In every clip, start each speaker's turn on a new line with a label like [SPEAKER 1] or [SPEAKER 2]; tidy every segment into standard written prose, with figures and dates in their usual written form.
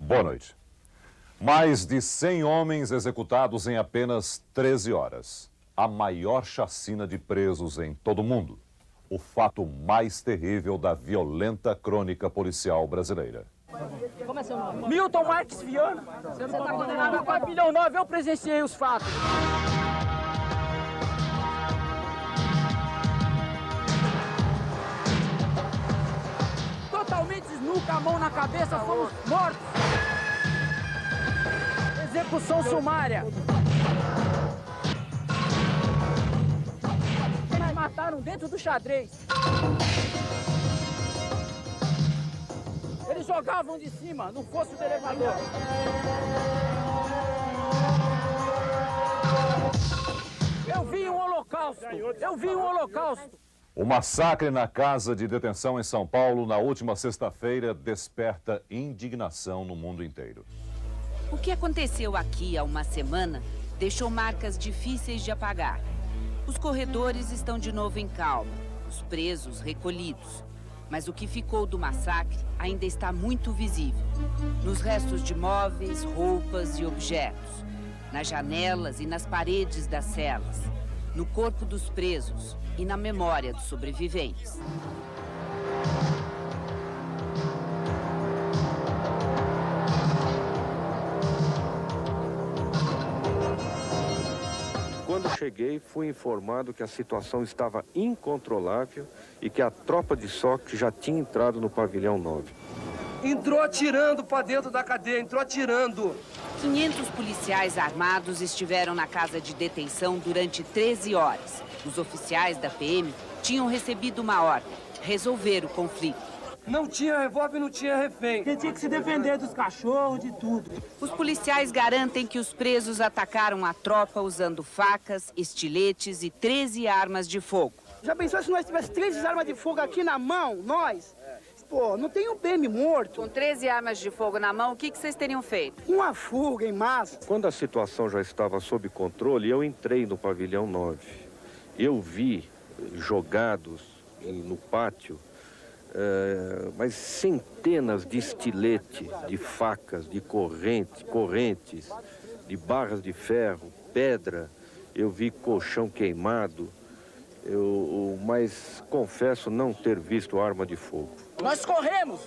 [SPEAKER 1] Boa noite. Mais de 100 homens executados em apenas 13 horas. A maior chacina de presos em todo o mundo. O fato mais terrível da violenta crônica policial brasileira.
[SPEAKER 2] Como é seu nome? Milton Marques Viana. Você está condenado a 4 milhões 9, eu presenciei os fatos. Totalmente desnuca, a mão na cabeça, fomos mortos. Execução sumária. Eles mataram dentro do xadrez. Eles jogavam de cima, no fosso do elevador. Eu vi um holocausto. Eu vi um holocausto.
[SPEAKER 1] O massacre na casa de detenção em São Paulo na última sexta-feira desperta indignação no mundo inteiro.
[SPEAKER 3] O que aconteceu aqui há uma semana deixou marcas difíceis de apagar. Os corredores estão de novo em calma, os presos recolhidos. Mas o que ficou do massacre ainda está muito visível. Nos restos de móveis, roupas e objetos. Nas janelas e nas paredes das celas. No corpo dos presos e na memória dos sobreviventes.
[SPEAKER 4] Quando cheguei, fui informado que a situação estava incontrolável e que a tropa de choque já tinha entrado no pavilhão 9.
[SPEAKER 5] Entrou atirando para dentro da cadeia, entrou atirando.
[SPEAKER 3] 500 policiais armados estiveram na casa de detenção durante 13 horas. Os oficiais da PM tinham recebido uma ordem: resolver o conflito.
[SPEAKER 5] Não tinha revólver, não tinha refém.
[SPEAKER 2] Ele tinha que se defender dos cachorros, de tudo.
[SPEAKER 3] Os policiais garantem que os presos atacaram a tropa usando facas, estiletes e 13 armas de fogo.
[SPEAKER 6] Já pensou se nós tivéssemos 13 armas de fogo aqui na mão, nós? Pô, não tem um PM morto.
[SPEAKER 3] Com 13 armas de fogo na mão, o que vocês teriam feito?
[SPEAKER 6] Uma fuga em massa.
[SPEAKER 4] Quando a situação já estava sob controle, eu entrei no pavilhão 9. Eu vi jogados no pátio mas centenas de estiletes, de facas, de correntes, de barras de ferro, pedra. Eu vi colchão queimado, mas confesso não ter visto arma de fogo.
[SPEAKER 2] Nós corremos.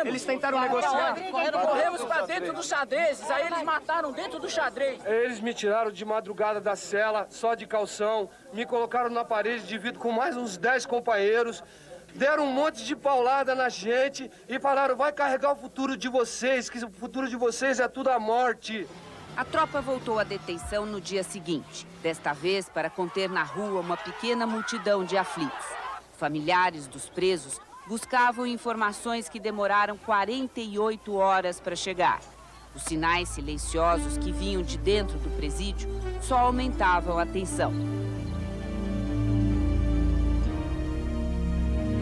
[SPEAKER 5] Eles tentaram negociar.
[SPEAKER 2] Corremos para dentro dos xadrezes, aí eles mataram dentro do xadrez.
[SPEAKER 5] Eles me tiraram de madrugada da cela, só de calção, me colocaram na parede de vidro com mais uns 10 companheiros. Deram um monte de paulada na gente e falaram: vai carregar o futuro de vocês, que o futuro de vocês é tudo a morte.
[SPEAKER 3] A tropa voltou à detenção no dia seguinte, desta vez para conter na rua uma pequena multidão de aflitos. Familiares dos presos buscavam informações que demoraram 48 horas para chegar. Os sinais silenciosos que vinham de dentro do presídio só aumentavam a tensão.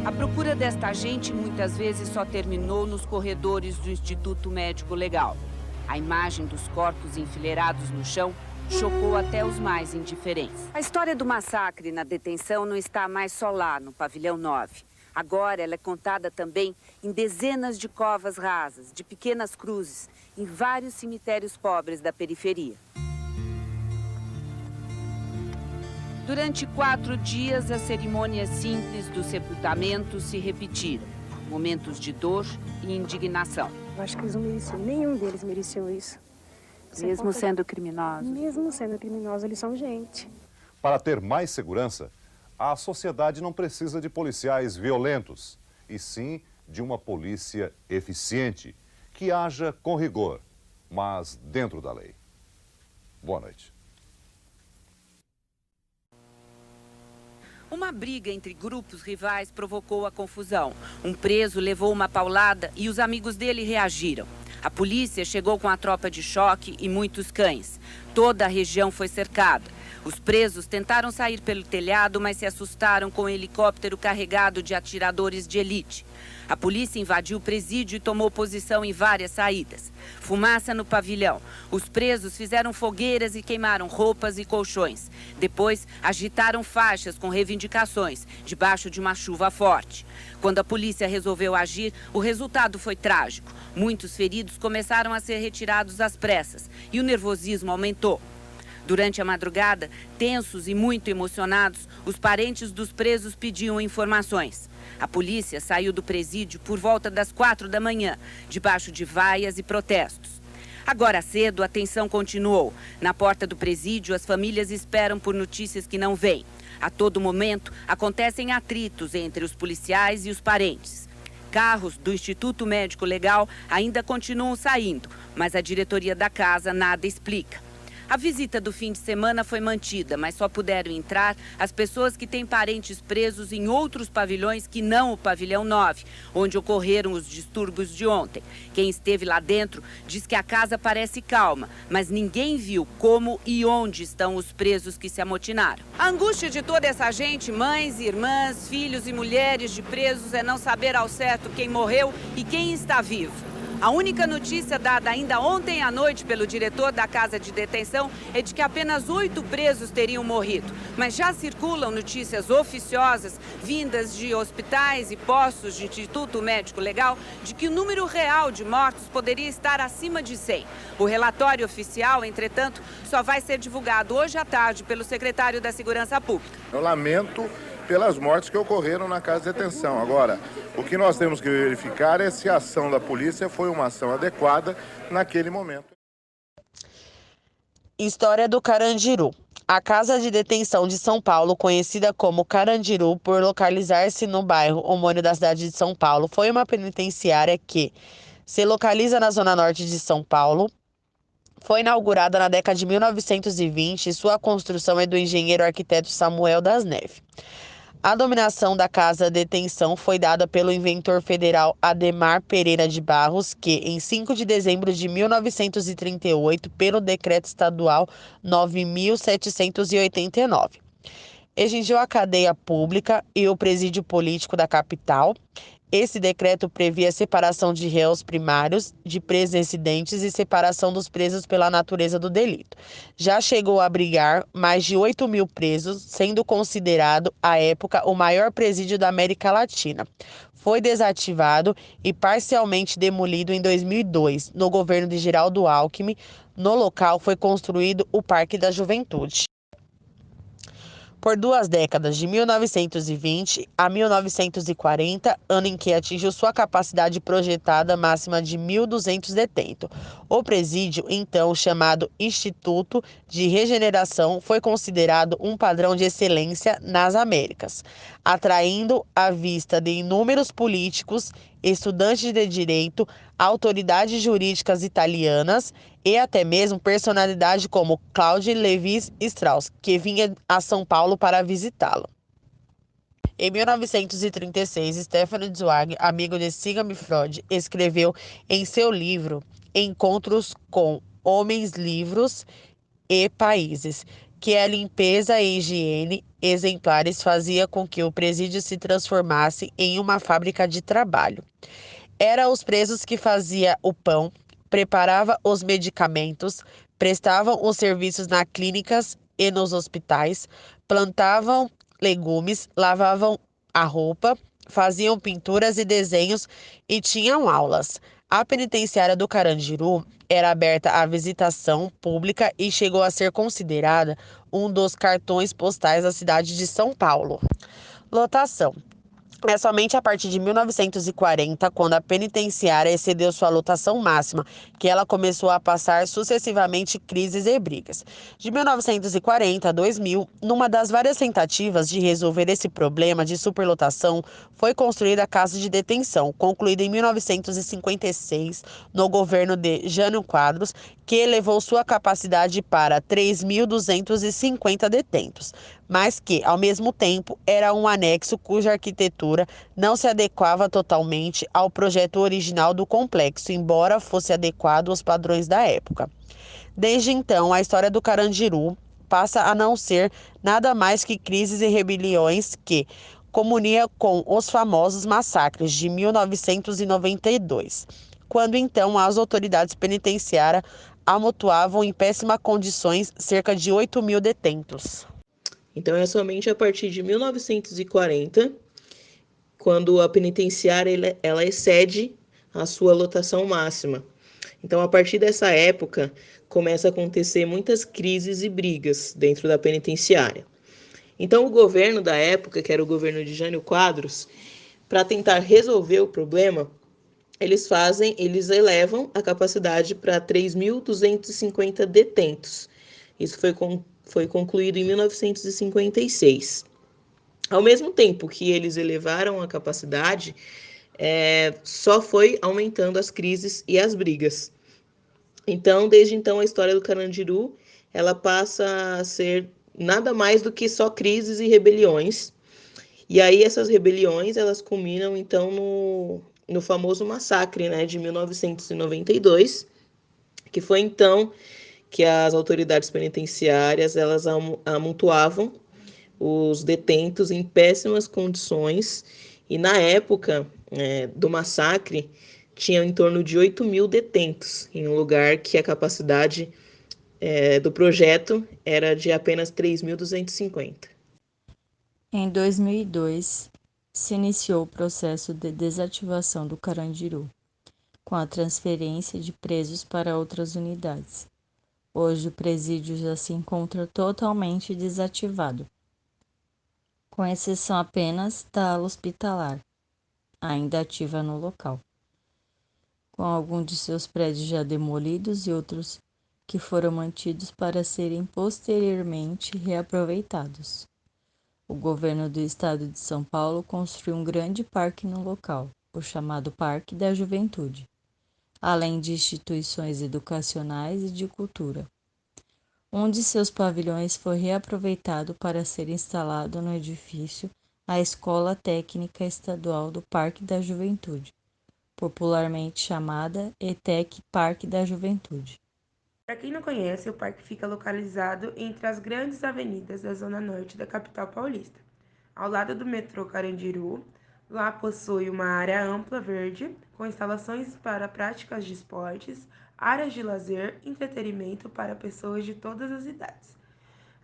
[SPEAKER 3] A procura desta gente muitas vezes só terminou nos corredores do Instituto Médico Legal. A imagem dos corpos enfileirados no chão chocou até os mais indiferentes. A história do massacre na detenção não está mais só lá, no pavilhão 9. Agora ela é contada também em dezenas de covas rasas, de pequenas cruzes, em vários cemitérios pobres da periferia. Durante 4 dias, as cerimônias simples do sepultamento se repetiram. Momentos de dor e indignação.
[SPEAKER 7] Eu acho que eles não mereciam, nenhum deles mereciam isso.
[SPEAKER 3] Mesmo sendo criminosos?
[SPEAKER 7] Mesmo sendo criminosos, eles são gente.
[SPEAKER 1] Para ter mais segurança, a sociedade não precisa de policiais violentos, e sim de uma polícia eficiente, que haja com rigor, mas dentro da lei. Boa noite.
[SPEAKER 3] Uma briga entre grupos rivais provocou a confusão. Um preso levou uma paulada e os amigos dele reagiram. A polícia chegou com a tropa de choque e muitos cães. Toda a região foi cercada. Os presos tentaram sair pelo telhado, mas se assustaram com um helicóptero carregado de atiradores de elite. A polícia invadiu o presídio e tomou posição em várias saídas. Fumaça no pavilhão. Os presos fizeram fogueiras e queimaram roupas e colchões. Depois, agitaram faixas com reivindicações, debaixo de uma chuva forte. Quando a polícia resolveu agir, o resultado foi trágico. Muitos feridos corpos começaram a ser retirados às pressas e o nervosismo aumentou. Durante a madrugada, tensos e muito emocionados, os parentes dos presos pediam informações. A polícia saiu do presídio por volta das 4 da manhã, debaixo de vaias e protestos. Agora cedo, a tensão continuou. Na porta do presídio, as famílias esperam por notícias que não vêm. A todo momento, acontecem atritos entre os policiais e os parentes. Carros do Instituto Médico Legal ainda continuam saindo, mas a diretoria da casa nada explica. A visita do fim de semana foi mantida, mas só puderam entrar as pessoas que têm parentes presos em outros pavilhões que não o pavilhão 9, onde ocorreram os distúrbios de ontem. Quem esteve lá dentro diz que a casa parece calma, mas ninguém viu como e onde estão os presos que se amotinaram. A angústia de toda essa gente, mães, irmãs, filhos e mulheres de presos, é não saber ao certo quem morreu e quem está vivo. A única notícia dada ainda ontem à noite pelo diretor da casa de detenção é de que apenas 8 presos teriam morrido. Mas já circulam notícias oficiosas, vindas de hospitais e postos de Instituto Médico Legal, de que o número real de mortos poderia estar acima de 100. O relatório oficial, entretanto, só vai ser divulgado hoje à tarde pelo secretário da Segurança Pública.
[SPEAKER 8] Eu lamento pelas mortes que ocorreram na casa de detenção. Agora, o que nós temos que verificar é se a ação da polícia foi uma ação adequada naquele momento.
[SPEAKER 9] História do Carandiru. A casa de detenção de São Paulo, conhecida como Carandiru por localizar-se no bairro homônimo da cidade de São Paulo, foi uma penitenciária que se localiza na zona norte de São Paulo. Foi inaugurada na década de 1920 e sua construção é do engenheiro arquiteto Samuel das Neves. A dominação da casa de detenção foi dada pelo inventor federal Ademar Pereira de Barros, que, em 5 de dezembro de 1938, pelo Decreto Estadual 9.789, extinguiu a cadeia pública e o presídio político da capital. Esse decreto previa separação de réus primários, de presos incidentes e separação dos presos pela natureza do delito. Já chegou a abrigar mais de 8.000 presos, sendo considerado, à época, o maior presídio da América Latina. Foi desativado e parcialmente demolido em 2002, no governo de Geraldo Alckmin. No local foi construído o Parque da Juventude. Por 2 décadas, de 1920 a 1940, ano em que atingiu sua capacidade projetada máxima de 1.200 detentos. O presídio, então chamado Instituto de Regeneração, foi considerado um padrão de excelência nas Américas, atraindo a vista de inúmeros políticos, estudantes de direito, autoridades jurídicas italianas e até mesmo personalidades como Claude Lévi-Strauss, que vinha a São Paulo para visitá-lo. Em 1936, Stefan Zweig, amigo de Sigmund Freud, escreveu em seu livro Encontros com Homens, Livros e Países, que a limpeza e higiene exemplares fazia com que o presídio se transformasse em uma fábrica de trabalho. Era os presos que faziam o pão, preparava os medicamentos, prestavam os serviços nas clínicas e nos hospitais, plantavam legumes, lavavam a roupa, faziam pinturas e desenhos e tinham aulas. A penitenciária do Carandiru era aberta à visitação pública e chegou a ser considerada um dos cartões postais da cidade de São Paulo. Lotação. É somente a partir de 1940, quando a penitenciária excedeu sua lotação máxima, que ela começou a passar sucessivamente crises e brigas. De 1940 a 2000, numa das várias tentativas de resolver esse problema de superlotação, foi construída a Casa de Detenção, concluída em 1956, no governo de Jânio Quadros, que elevou sua capacidade para 3.250 detentos, mas que, ao mesmo tempo, era um anexo cuja arquitetura não se adequava totalmente ao projeto original do complexo, embora fosse adequado aos padrões da época. Desde então, a história do Carandiru passa a não ser nada mais que crises e rebeliões que comunia com os famosos massacres de 1992, quando então as autoridades penitenciárias amontoavam em péssimas condições cerca de 8.000 detentos.
[SPEAKER 10] Então é somente a partir de 1940, quando a penitenciária ela excede a sua lotação máxima. Então, a partir dessa época, começa a acontecer muitas crises e brigas dentro da penitenciária. Então, o governo da época, que era o governo de Jânio Quadros, para tentar resolver o problema, eles elevam a capacidade para 3.250 detentos. Isso foi concluído em 1956. Ao mesmo tempo que eles elevaram a capacidade, só foi aumentando as crises e as brigas. Então, desde então, a história do Carandiru, ela passa a ser nada mais do que só crises e rebeliões. E aí essas rebeliões, elas culminam então no famoso massacre, né, de 1992, que foi então que as autoridades penitenciárias, elas amontoavam os detentos em péssimas condições, e na época do massacre tinha em torno de 8.000 detentos, em um lugar que a capacidade do projeto era de apenas 3.250.
[SPEAKER 11] Em 2002, se iniciou o processo de desativação do Carandiru, com a transferência de presos para outras unidades. Hoje o presídio já se encontra totalmente desativado, com exceção apenas da ala hospitalar, ainda ativa no local, com alguns de seus prédios já demolidos e outros que foram mantidos para serem posteriormente reaproveitados. O governo do estado de São Paulo construiu um grande parque no local, o chamado Parque da Juventude, além de instituições educacionais e de cultura. Um de seus pavilhões foi reaproveitado para ser instalado no edifício a Escola Técnica Estadual do Parque da Juventude, popularmente chamada ETEC Parque da Juventude.
[SPEAKER 12] Para quem não conhece, o parque fica localizado entre as grandes avenidas da zona norte da capital paulista. Ao lado do metrô Carandiru, lá possui uma área ampla verde, com instalações para práticas de esportes, áreas de lazer e entretenimento para pessoas de todas as idades.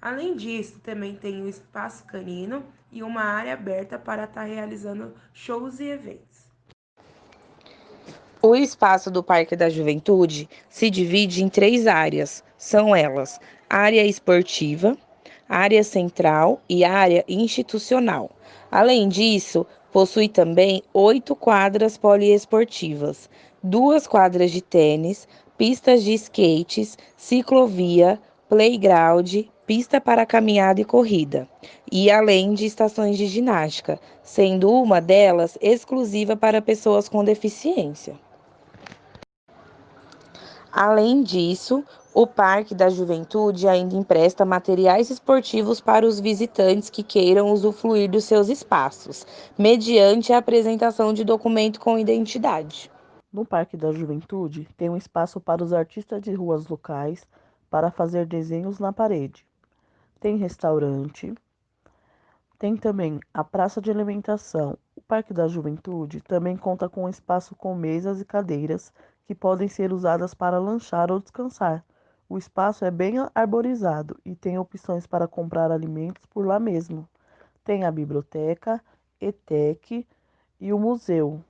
[SPEAKER 12] Além disso, também tem um espaço canino e uma área aberta para estar realizando shows e eventos.
[SPEAKER 13] O espaço do Parque da Juventude se divide em 3 áreas. São elas: área esportiva, área central e área institucional. Além disso, possui também 8 quadras poliesportivas, 2 quadras de tênis, pistas de skates, ciclovia, playground, pista para caminhada e corrida, e além de estações de ginástica, sendo uma delas exclusiva para pessoas com deficiência. Além disso, o Parque da Juventude ainda empresta materiais esportivos para os visitantes que queiram usufruir dos seus espaços, mediante a apresentação de documento com identidade.
[SPEAKER 14] No Parque da Juventude, tem um espaço para os artistas de ruas locais para fazer desenhos na parede. Tem restaurante, tem também a praça de alimentação. O Parque da Juventude também conta com um espaço com mesas e cadeiras que podem ser usadas para lanchar ou descansar. O espaço é bem arborizado e tem opções para comprar alimentos por lá mesmo. Tem a biblioteca, ETEC e o museu.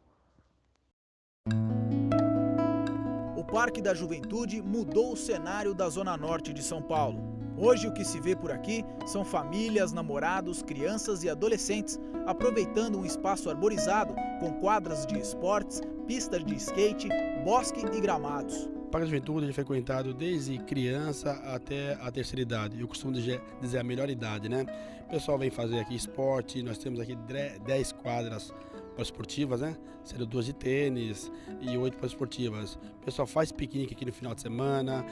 [SPEAKER 15] O Parque da Juventude mudou o cenário da Zona Norte de São Paulo. Hoje o que se vê por aqui são famílias, namorados, crianças e adolescentes aproveitando um espaço arborizado com quadras de esportes, pistas de skate, bosque e gramados.
[SPEAKER 16] O Parque da Juventude é frequentado desde criança até a terceira idade. Eu costumo dizer a melhor idade, né? O pessoal vem fazer aqui esporte, nós temos aqui 10 quadras esportivas, né? Sendo 2 de tênis e 8 esportivas. O pessoal faz piquenique aqui no final de semana,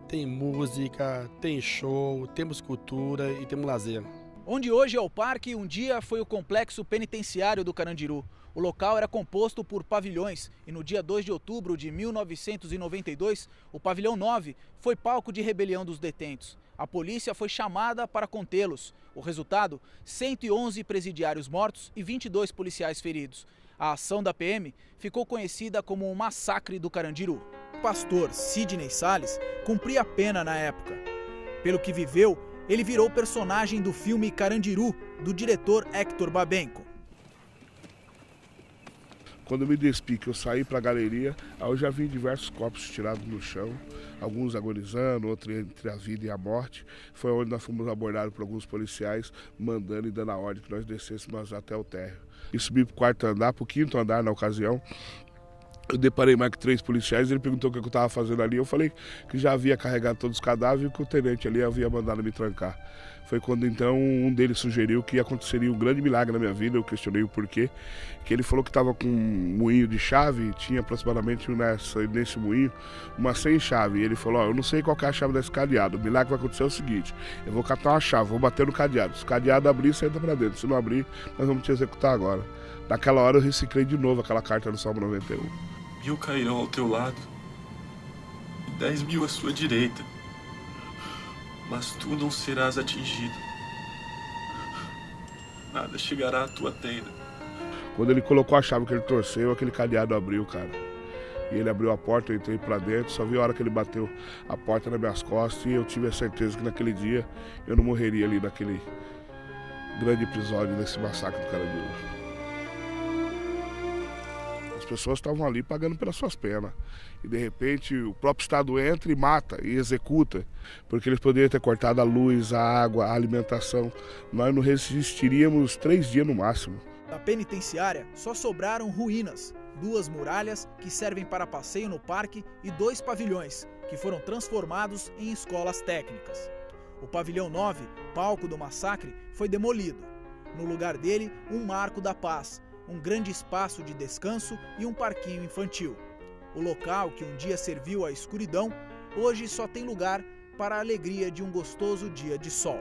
[SPEAKER 16] tem música, tem show, temos cultura e temos lazer.
[SPEAKER 15] Onde hoje é o parque, um dia foi o complexo penitenciário do Carandiru. O local era composto por pavilhões e no dia 2 de outubro de 1992, o pavilhão 9 foi palco de rebelião dos detentos. A polícia foi chamada para contê-los. O resultado, 111 presidiários mortos e 22 policiais feridos. A ação da PM ficou conhecida como o Massacre do Carandiru. O pastor Sidney Salles cumpria pena na época. Pelo que viveu, ele virou personagem do filme Carandiru, do diretor Hector Babenco.
[SPEAKER 17] Quando eu me despi, que eu saí para a galeria, aí eu já vi diversos corpos tirados no chão, alguns agonizando, outros entre a vida e a morte. Foi onde nós fomos abordados por alguns policiais, mandando e dando a ordem que nós descêssemos até o térreo. E subi para o quarto andar, para o quinto andar na ocasião. Eu deparei mais que 3 policiais, ele perguntou o que eu estava fazendo ali. Eu falei que já havia carregado todos os cadáveres e que o tenente ali havia mandado me trancar. Foi quando então um deles sugeriu que aconteceria um grande milagre na minha vida. Eu questionei o porquê, que ele falou que estava com um moinho de chave, tinha aproximadamente nesse moinho umas 100 chaves. E ele falou, eu não sei qual é a chave desse cadeado, o milagre vai acontecer é o seguinte, eu vou catar uma chave, vou bater no cadeado, se o cadeado abrir, você entra para dentro, se não abrir, nós vamos te executar agora. Naquela hora eu reciclei de novo aquela carta do Salmo 91.
[SPEAKER 18] 1000 cairão ao teu lado e 10.000 à sua direita, mas tu não serás atingido. Nada chegará à tua tenda.
[SPEAKER 17] Quando ele colocou a chave que ele torceu, aquele cadeado abriu, cara. E ele abriu a porta, eu entrei pra dentro, só vi a hora que ele bateu a porta nas minhas costas e eu tive a certeza que naquele dia eu não morreria ali naquele grande episódio desse massacre do Carandiru. As pessoas estavam ali pagando pelas suas penas. E de repente o próprio Estado entra e mata e executa. Porque eles poderiam ter cortado a luz, a água, a alimentação. Nós não resistiríamos 3 dias no máximo.
[SPEAKER 15] Da penitenciária só sobraram ruínas, 2 muralhas que servem para passeio no parque e 2 pavilhões, que foram transformados em escolas técnicas. O pavilhão 9, palco do massacre, foi demolido. No lugar dele, um marco da paz, um grande espaço de descanso e um parquinho infantil. O local que um dia serviu à escuridão, hoje só tem lugar para a alegria de um gostoso dia de sol.